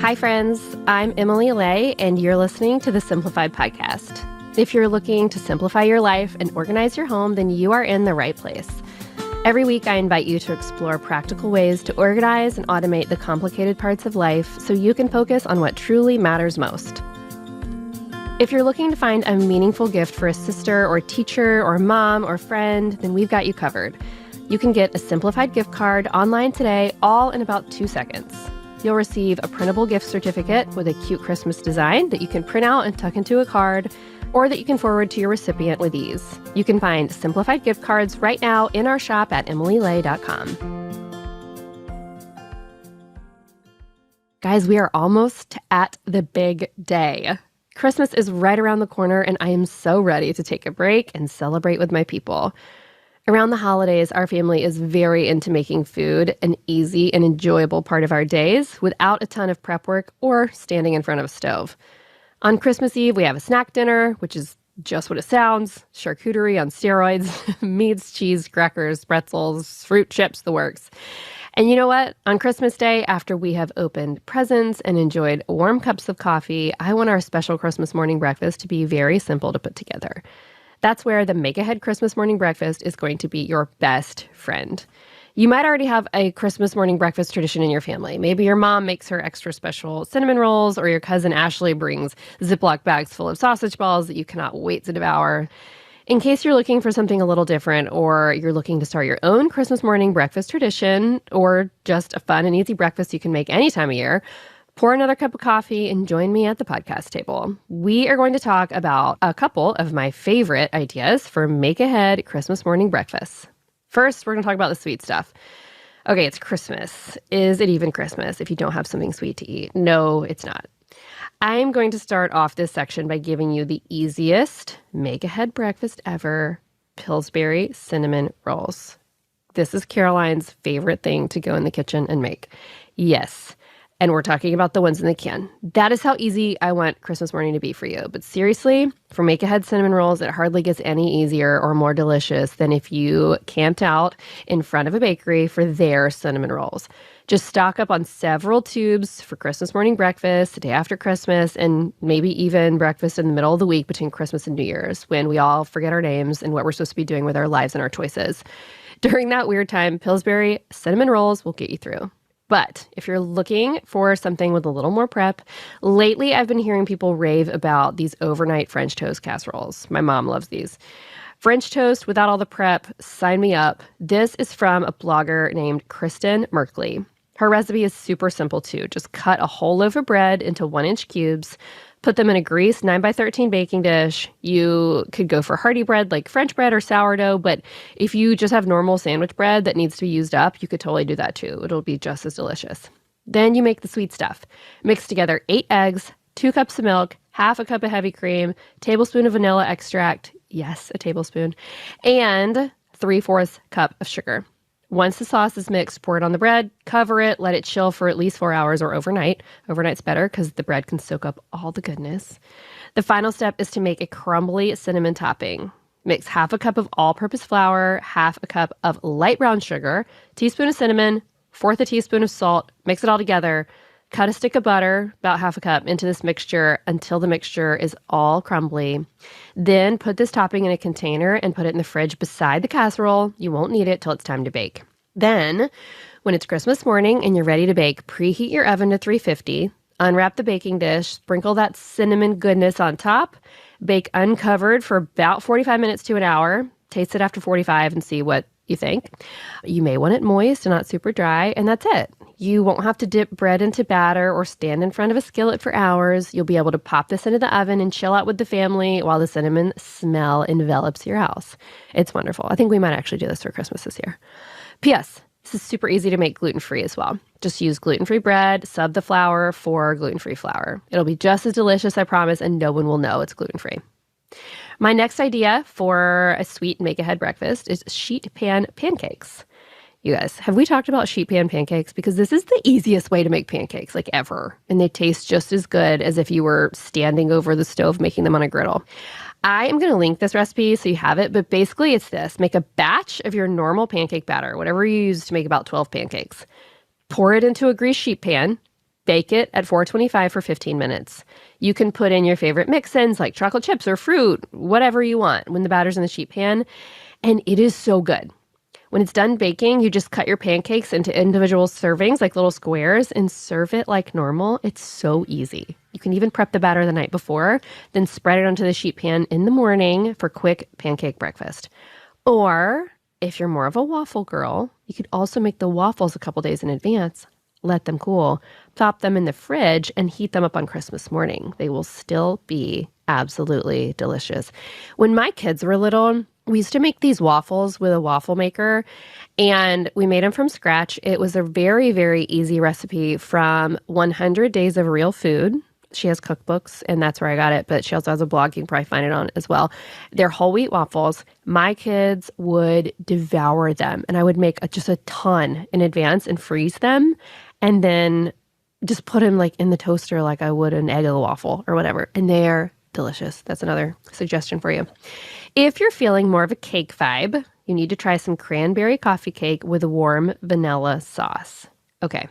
Hi, friends. I'm Emily Lay, and you're listening to the Simplified podcast. If you're looking to simplify your life and organize your home, then you are in the right place. Every week, I invite you to explore practical ways to organize and automate the complicated parts of life so you can focus on what truly matters most. If you're looking to find a meaningful gift for a sister or teacher or mom or friend, then we've got you covered. You can get a Simplified gift card online today, all in about 2 seconds. You'll receive a printable gift certificate with a cute Christmas design that you can print out and tuck into a card, or that you can forward to your recipient with ease. You can find Simplified gift cards right now in our shop at emilylay.com. Guys, we are almost at the big day. Christmas is right around the corner, and I am so ready to take a break and celebrate with my people. Around the holidays, our family is very into making food an easy and enjoyable part of our days without a ton of prep work or standing in front of a stove. On Christmas Eve, we have a snack dinner, which is just what it sounds: charcuterie on steroids, meats, cheese, crackers, pretzels, fruit chips, the works. And you know what? On Christmas Day, after we have opened presents and enjoyed warm cups of coffee, I want our special Christmas morning breakfast to be very simple to put together. That's where the Make Ahead Christmas morning breakfast is going to be your best friend. You might already have a Christmas morning breakfast tradition in your family. Maybe your mom makes her extra special cinnamon rolls, or your cousin Ashley brings Ziploc bags full of sausage balls that you cannot wait to devour. In case you're looking for something a little different, or you're looking to start your own Christmas morning breakfast tradition, or just a fun and easy breakfast you can make any time of year, pour another cup of coffee and join me at the podcast table. We are going to talk about a couple of my favorite ideas for make-ahead Christmas morning breakfasts. First, we're going to talk about the sweet stuff. Okay, it's Christmas. Is it even Christmas if you don't have something sweet to eat? No, it's not. I'm going to start off this section by giving you the easiest make-ahead breakfast ever: Pillsbury cinnamon rolls. This is Caroline's favorite thing to go in the kitchen and make. Yes. And we're talking about the ones in the can. That is how easy I want Christmas morning to be for you. But seriously, for make-ahead cinnamon rolls, it hardly gets any easier or more delicious than if you camped out in front of a bakery for their cinnamon rolls. Just stock up on several tubes for Christmas morning breakfast, the day after Christmas, and maybe even breakfast in the middle of the week between Christmas and New Year's, when we all forget our names and what we're supposed to be doing with our lives and our choices. During that weird time, Pillsbury cinnamon rolls will get you through. But if you're looking for something with a little more prep, lately I've been hearing people rave about these overnight French toast casseroles. My mom loves these. French toast without all the prep, sign me up. This is from a blogger named Kristen Merkley. Her recipe is super simple too. Just cut a whole loaf of bread into 1-inch cubes, put them in a greased 9x13 baking dish. You could go for hearty bread like French bread or sourdough, but if you just have normal sandwich bread that needs to be used up, you could totally do that too. It'll be just as delicious. Then you make the sweet stuff. Mix together 8 eggs, 2 cups of milk, half a cup of heavy cream, tablespoon of vanilla extract, yes, a tablespoon, and 3/4 cup of sugar. Once the sauce is mixed, pour it on the bread, cover it, let it chill for at least 4 hours or overnight. Overnight's better because the bread can soak up all the goodness. The final step is to make a crumbly cinnamon topping. Mix half a cup of all-purpose flour, half a cup of light brown sugar, teaspoon of cinnamon, 1/4 a teaspoon of salt, mix it all together. Cut a stick of butter, about half a cup, into this mixture until the mixture is all crumbly. Then put this topping in a container and put it in the fridge beside the casserole. You won't need it till it's time to bake. Then, when it's Christmas morning and you're ready to bake, preheat your oven to 350, unwrap the baking dish, sprinkle that cinnamon goodness on top, bake uncovered for about 45 minutes to an hour. Taste it after 45 and see what you think. You may want it moist and not super dry, and that's it. You won't have to dip bread into batter or stand in front of a skillet for hours. You'll be able to pop this into the oven and chill out with the family while the cinnamon smell envelops your house. It's wonderful. I think we might actually do this for Christmas this year. P.S. This is super easy to make gluten-free as well. Just use gluten-free bread, sub the flour for gluten-free flour. It'll be just as delicious, I promise, and no one will know it's gluten-free. My next idea for a sweet make-ahead breakfast is sheet pan pancakes. You guys, have we talked about sheet pan pancakes? Because this is the easiest way to make pancakes, like ever. And they taste just as good as if you were standing over the stove making them on a griddle. I am going to link this recipe so you have it, but basically it's this. Make a batch of your normal pancake batter, whatever you use to make about 12 pancakes. Pour it into a greased sheet pan. Bake it at 425 for 15 minutes. You can put in your favorite mix-ins like chocolate chips or fruit, whatever you want when the batter's in the sheet pan, and it is so good. When it's done baking, you just cut your pancakes into individual servings, like little squares, and serve it like normal. It's so easy. You can even prep the batter the night before, then spread it onto the sheet pan in the morning for quick pancake breakfast. Or if you're more of a waffle girl, you could also make the waffles a couple days in advance. Let them cool, pop them in the fridge, and heat them up on Christmas morning. They will still be absolutely delicious. When my kids were little, we used to make these waffles with a waffle maker, and we made them from scratch. It was a very, very easy recipe from 100 Days of Real Food. She has cookbooks, and that's where I got it, but she also has a blog. You can probably find it on as well. They're whole wheat waffles. My kids would devour them, and I would make just a ton in advance and freeze them, and then just put them like in the toaster like I would an Eggo waffle or whatever, and they're delicious. That's another suggestion for you. If you're feeling more of a cake vibe, you need to try some cranberry coffee cake with a warm vanilla sauce. Okay,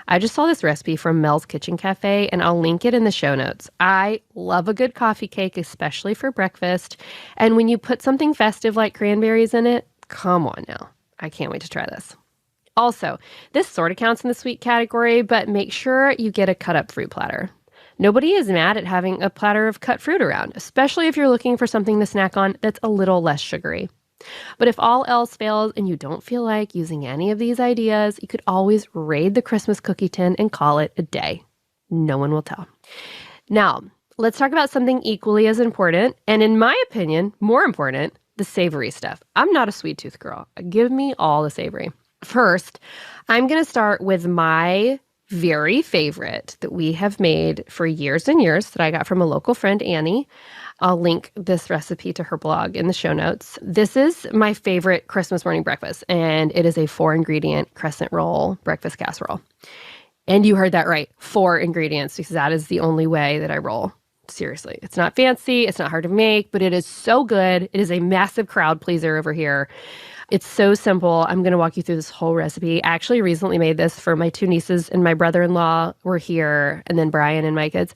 I just saw this recipe from Mel's Kitchen Cafe, and I'll link it in the show notes. I love a good coffee cake, especially for breakfast. And when you put something festive like cranberries in it, come on now. I can't wait to try this. Also, this sort of counts in the sweet category, but make sure you get a cut-up fruit platter. Nobody is mad at having a platter of cut fruit around, especially if you're looking for something to snack on that's a little less sugary. But if all else fails and you don't feel like using any of these ideas, you could always raid the Christmas cookie tin and call it a day. No one will tell. Now, let's talk about something equally as important, and in my opinion, more important, the savory stuff. I'm not a sweet tooth girl. Give me all the savory. First, I'm going to start with my very favorite that we have made for years and years that I got from a local friend, Annie. I'll link this recipe to her blog in the show notes. This is my favorite Christmas morning breakfast, and it is a 4-ingredient crescent roll breakfast casserole. And you heard that right, 4 ingredients, because that is the only way that I roll. Seriously, it's not fancy, it's not hard to make, but it is so good. It is a massive crowd pleaser over here. It's so simple. I'm going to walk you through this whole recipe. I actually recently made this for my 2 nieces, and my brother-in-law were here, and then Brian and my kids.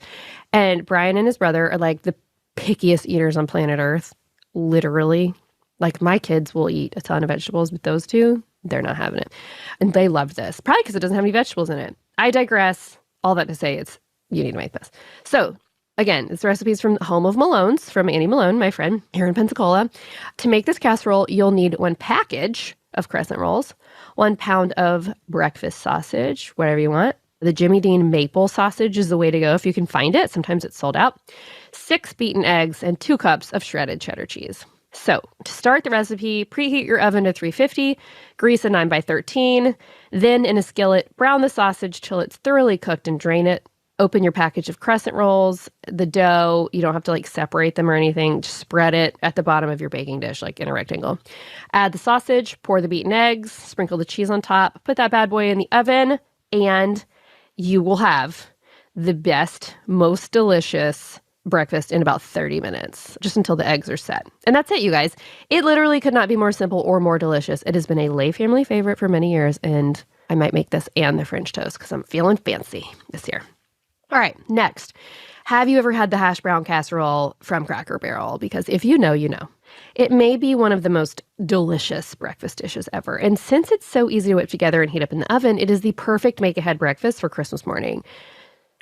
And Brian and his brother are like the pickiest eaters on planet Earth, literally. Like, my kids will eat a ton of vegetables, but those 2, they're not having it. And they love this, probably because it doesn't have any vegetables in it. I digress. All that to say, you need to make this. So, again, this recipe is from the home of Malone's, from Annie Malone, my friend, here in Pensacola. To make this casserole, you'll need 1 package of crescent rolls, 1 pound of breakfast sausage, whatever you want. The Jimmy Dean maple sausage is the way to go if you can find it. Sometimes it's sold out. 6 beaten eggs and 2 cups of shredded cheddar cheese. So, to start the recipe, preheat your oven to 350, grease a 9x13, then in a skillet, brown the sausage till it's thoroughly cooked and drain it. Open your package of crescent rolls. The dough, you don't have to separate them or anything. Just spread it at the bottom of your baking dish, like in a rectangle. Add the sausage, pour the beaten eggs, sprinkle the cheese on top, put that bad boy in the oven, and you will have the best, most delicious breakfast in about 30 minutes, just until the eggs are set. And that's it, you guys. It literally could not be more simple or more delicious. It has been a Lay family favorite for many years, and I might make this and the French toast because I'm feeling fancy this year. All right, next. Have you ever had the hash brown casserole from Cracker Barrel? Because if you know, you know. It may be one of the most delicious breakfast dishes ever. And since it's so easy to whip together and heat up in the oven, it is the perfect make-ahead breakfast for Christmas morning.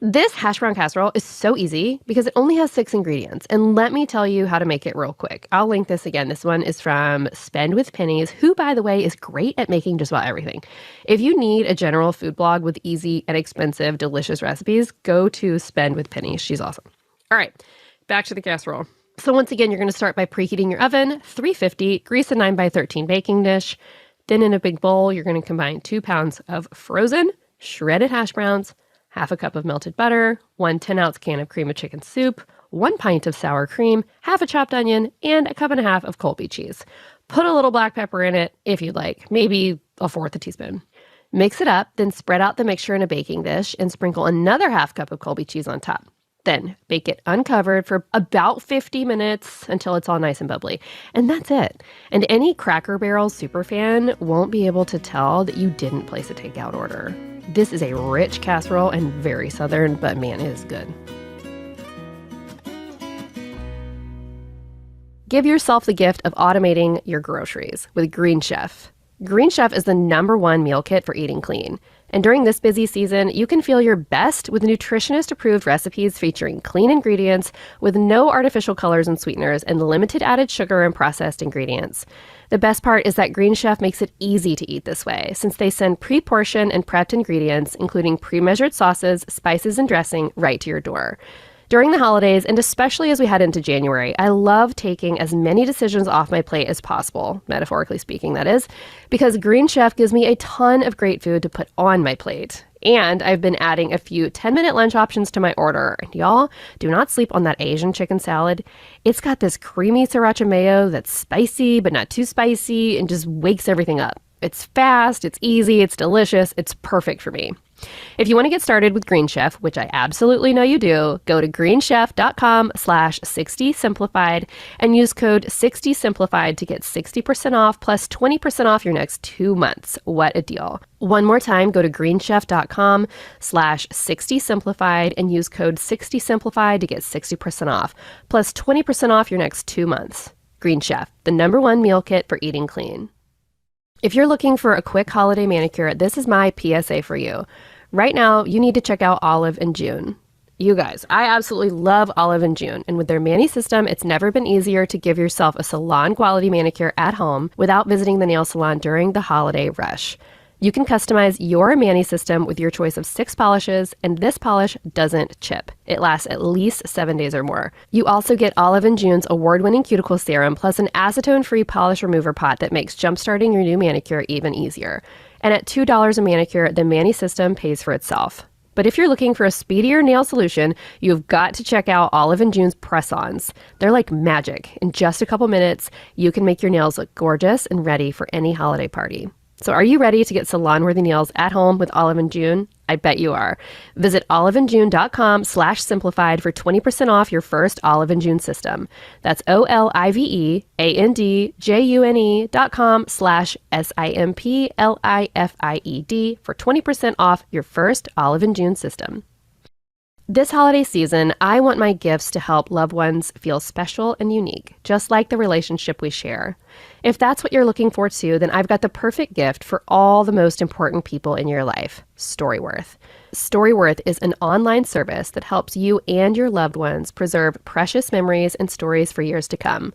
This hash brown casserole is so easy because it only has 6 ingredients. And let me tell you how to make it real quick. I'll link this again. This one is from Spend with Pennies, who, by the way, is great at making just about everything. If you need a general food blog with easy and expensive, delicious recipes, go to Spend with Pennies. She's awesome. All right, back to the casserole. So once again, you're going to start by preheating your oven, 350, grease a 9x13 baking dish. Then in a big bowl, you're going to combine 2 pounds of frozen, shredded hash browns, half a cup of melted butter, 1 10-ounce can of cream of chicken soup, 1 pint of sour cream, half a chopped onion, and a 1.5 cups of Colby cheese. Put a little black pepper in it if you'd like, maybe 1/4 teaspoon. Mix it up, then spread out the mixture in a baking dish and sprinkle another half cup of Colby cheese on top. Then bake it uncovered for about 50 minutes until it's all nice and bubbly. And that's it. And any Cracker Barrel superfan won't be able to tell that you didn't place a takeout order. This is a rich casserole and very Southern, but man, it is good. Give yourself the gift of automating your groceries with Green Chef. Green Chef is the #1 meal kit for eating clean. And during this busy season, you can feel your best with nutritionist-approved recipes featuring clean ingredients with no artificial colors and sweeteners and limited added sugar and processed ingredients. The best part is that Green Chef makes it easy to eat this way, since they send pre-portioned and prepped ingredients, including pre-measured sauces, spices, and dressing, right to your door. During the holidays, and especially as we head into January, I love taking as many decisions off my plate as possible, metaphorically speaking, that is, because Green Chef gives me a ton of great food to put on my plate. And I've been adding a few 10-minute lunch options to my order. And y'all, do not sleep on that Asian chicken salad. It's got this creamy sriracha mayo that's spicy, but not too spicy, and just wakes everything up. It's fast, it's easy, it's delicious, it's perfect for me. If you want to get started with Green Chef, which I absolutely know you do, go to greenchef.com/60simplified and use code 60simplified to get 60% off plus 20% off your next 2 months. What a deal. One more time, go to greenchef.com/60simplified and use code 60simplified to get 60% off plus 20% off your next 2 months. Green Chef, the #1 meal kit for eating clean. If you're looking for a quick holiday manicure, this is my PSA for you. Right now, you need to check out Olive & June. You guys, I absolutely love Olive & June, and with their Mani system, it's never been easier to give yourself a salon-quality manicure at home without visiting the nail salon during the holiday rush. You can customize your Mani system with your choice of 6 polishes, and this polish doesn't chip. It lasts at least 7 days or more. You also get Olive & June's award-winning cuticle serum plus an acetone-free polish remover pot that makes jumpstarting your new manicure even easier. And at $2 a manicure, the Mani system pays for itself. But if you're looking for a speedier nail solution, you've got to check out Olive & June's press-ons. They're like magic. In just a couple minutes, you can make your nails look gorgeous and ready for any holiday party. So are you ready to get salon-worthy nails at home with Olive & June? I bet you are. Visit oliveandjune.com/simplified for 20% off your first Olive & June system. That's oliveandjune.com/simplified for 20% off your first Olive & June system. This holiday season, I want my gifts to help loved ones feel special and unique, just like the relationship we share. If that's what you're looking for too, then I've got the perfect gift for all the most important people in your life, Storyworth. Storyworth is an online service that helps you and your loved ones preserve precious memories and stories for years to come.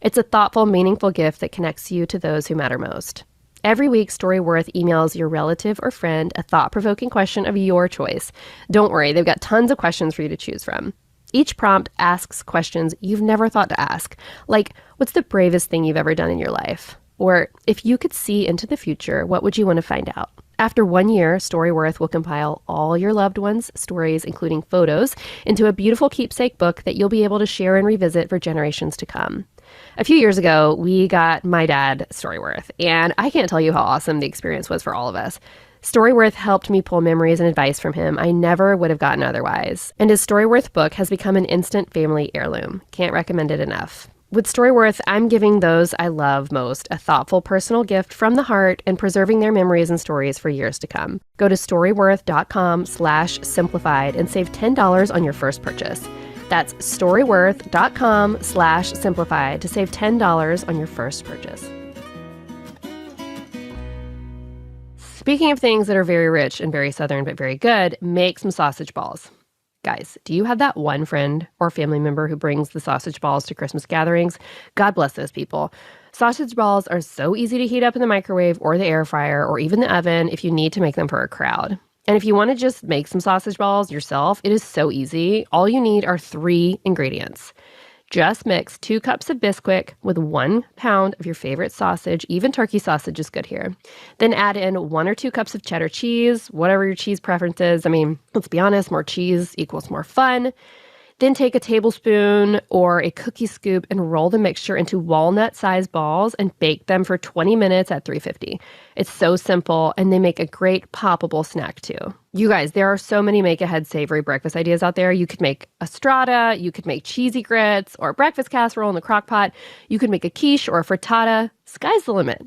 It's a thoughtful, meaningful gift that connects you to those who matter most. Every week, Storyworth emails your relative or friend a thought-provoking question of your choice. Don't worry, they've got tons of questions for you to choose from. Each prompt asks questions you've never thought to ask, like, what's the bravest thing you've ever done in your life? Or, if you could see into the future, what would you want to find out? After 1 year, Storyworth will compile all your loved ones' stories, including photos, into a beautiful keepsake book that you'll be able to share and revisit for generations to come. A few years ago, we got my dad Storyworth, and I can't tell you how awesome the experience was for all of us. Storyworth helped me pull memories and advice from him I never would have gotten otherwise. And his Storyworth book has become an instant family heirloom. Can't recommend it enough. With Storyworth, I'm giving those I love most a thoughtful personal gift from the heart and preserving their memories and stories for years to come. Go to storyworth.com/simplified and save $10 on your first purchase. That's storyworth.com/simplified to save $10 on your first purchase. Speaking of things that are very rich and very Southern but very good, make some sausage balls. Guys, do you have that one friend or family member who brings the sausage balls to Christmas gatherings? God bless those people. Sausage balls are so easy to heat up in the microwave or the air fryer or even the oven if you need to make them for a crowd. And if you want to just make some sausage balls yourself, it is so easy. All you need are 3 ingredients. Just mix 2 cups of Bisquick with 1 pound of your favorite sausage. Even turkey sausage is good here. Then add in 1 or 2 cups of cheddar cheese, whatever your cheese preference is. I mean, let's be honest, more cheese equals more fun. Then take a tablespoon or a cookie scoop and roll the mixture into walnut-sized balls and bake them for 20 minutes at 350. It's so simple, and they make a great poppable snack too. You guys, there are so many make-ahead savory breakfast ideas out there. You could make a strata, you could make cheesy grits or a breakfast casserole in the crock pot. You could make a quiche or a frittata. Sky's the limit.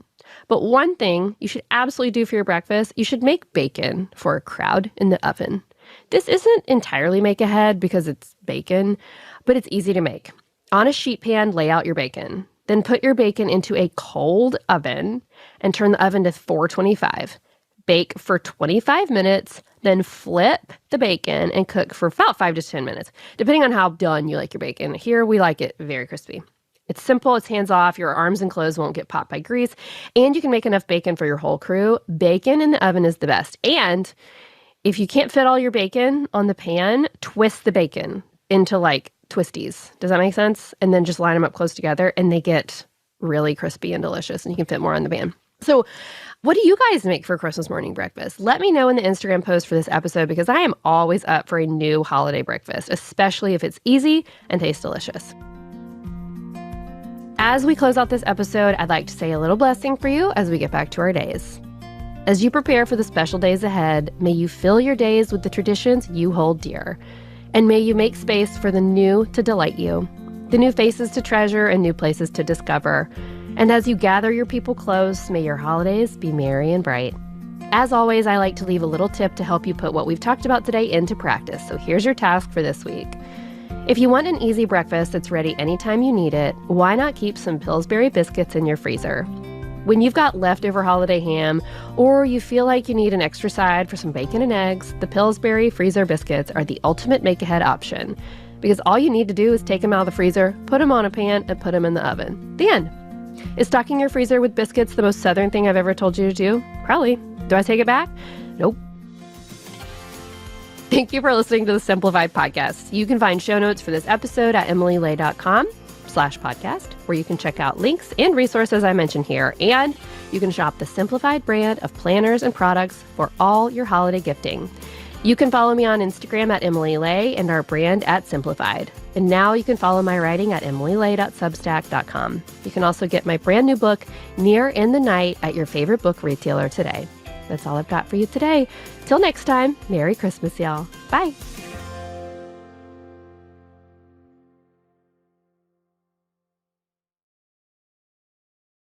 But one thing you should absolutely do for your breakfast, you should make bacon for a crowd in the oven. This isn't entirely make ahead because it's bacon, but it's easy to make. On a sheet pan, lay out your bacon. Then put your bacon into a cold oven and turn the oven to 425. Bake for 25 minutes, then flip the bacon and cook for about 5 to 10 minutes, depending on how done you like your bacon. Here, we like it very crispy. It's simple, it's hands-off, your arms and clothes won't get popped by grease, and you can make enough bacon for your whole crew. Bacon in the oven is the best. And if you can't fit all your bacon on the pan, twist the bacon into like twisties. Does that make sense? And then just line them up close together, and they get really crispy and delicious, and you can fit more on the pan. So what do you guys make for Christmas morning breakfast? Let me know in the Instagram post for this episode because I am always up for a new holiday breakfast, especially if it's easy and tastes delicious. As we close out this episode, I'd like to say a little blessing for you as we get back to our days. As you prepare for the special days ahead, may you fill your days with the traditions you hold dear. And may you make space for the new to delight you, the new faces to treasure and new places to discover. And as you gather your people close, may your holidays be merry and bright. As always, I like to leave a little tip to help you put what we've talked about today into practice. So here's your task for this week. If you want an easy breakfast that's ready anytime you need it, why not keep some Pillsbury biscuits in your freezer? When you've got leftover holiday ham, or you feel like you need an extra side for some bacon and eggs, the Pillsbury freezer biscuits are the ultimate make-ahead option. Because all you need to do is take them out of the freezer, put them on a pan, and put them in the oven. The end. Is stocking your freezer with biscuits the most Southern thing I've ever told you to do? Probably. Do I take it back? Nope. Thank you for listening to the Simplified podcast. You can find show notes for this episode at emilylay.com/podcast, where you can check out links and resources I mentioned here. And you can shop the Simplified brand of planners and products for all your holiday gifting. You can follow me on Instagram at Emily Lay and our brand at Simplified. And now you can follow my writing at emilylay.substack.com. You can also get my brand new book, Near in the Night, at your favorite book retailer today. That's all I've got for you today. Till next time, Merry Christmas, y'all. Bye.